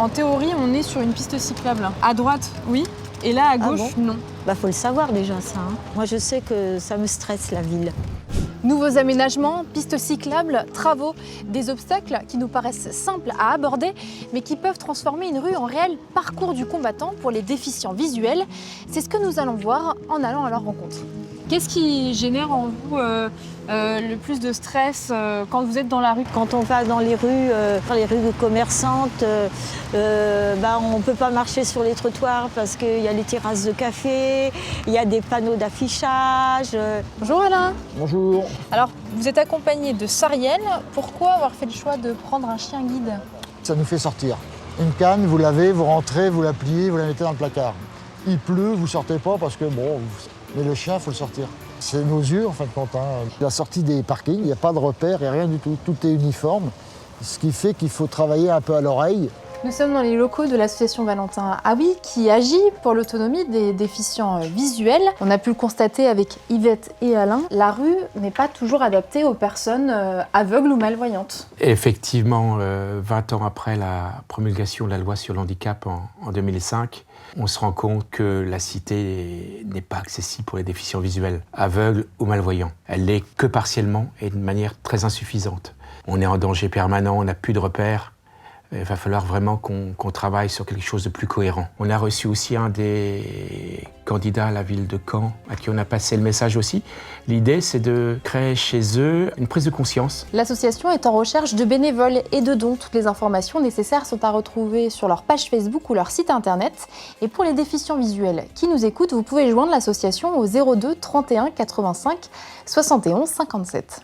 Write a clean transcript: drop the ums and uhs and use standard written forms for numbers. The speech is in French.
En théorie, on est sur une piste cyclable. À droite, oui. Et là, à gauche, non. Bah, faut le savoir déjà, ça. Moi, je sais que ça me stresse, la ville. Nouveaux aménagements, pistes cyclables, travaux, des obstacles qui nous paraissent simples à aborder, mais qui peuvent transformer une rue en réel parcours du combattant pour les déficients visuels. C'est ce que nous allons voir en allant à leur rencontre. Qu'est-ce qui génère en vous le plus de stress quand vous êtes dans la rue? Quand on va dans les rues commerçantes, on ne peut pas marcher sur les trottoirs parce qu'il y a les terrasses de café, il y a des panneaux d'affichage. Bonjour Alain. Bonjour. Alors, vous êtes accompagné de Sariel. Pourquoi avoir fait le choix de prendre un chien guide? Ça nous fait sortir. Une canne, vous lavez, vous rentrez, vous la pliez, vous la mettez dans le placard. Il pleut, vous sortez pas parce que bon, mais le chien, il faut le sortir. C'est nos yeux en fin de compte. La sortie des parkings, il n'y a pas de repères et rien du tout. Tout est uniforme, ce qui fait qu'il faut travailler un peu à l'oreille. Nous sommes dans les locaux de l'association Valentin Haoui qui agit pour l'autonomie des déficients visuels. On a pu le constater avec Yvette et Alain. La rue n'est pas toujours adaptée aux personnes aveugles ou malvoyantes. Effectivement, 20 ans après la promulgation de la loi sur le handicap en 2005, on se rend compte que la cité n'est pas accessible pour les déficients visuels, aveugles ou malvoyants. Elle l'est que partiellement et de manière très insuffisante. On est en danger permanent, on n'a plus de repères. Il va falloir vraiment qu'on travaille sur quelque chose de plus cohérent. On a reçu aussi un des candidats à la ville de Caen, à qui on a passé le message aussi. L'idée, c'est de créer chez eux une prise de conscience. L'association est en recherche de bénévoles et de dons. Toutes les informations nécessaires sont à retrouver sur leur page Facebook ou leur site internet. Et pour les déficients visuels qui nous écoutent, vous pouvez joindre l'association au 02 31 85 71 57.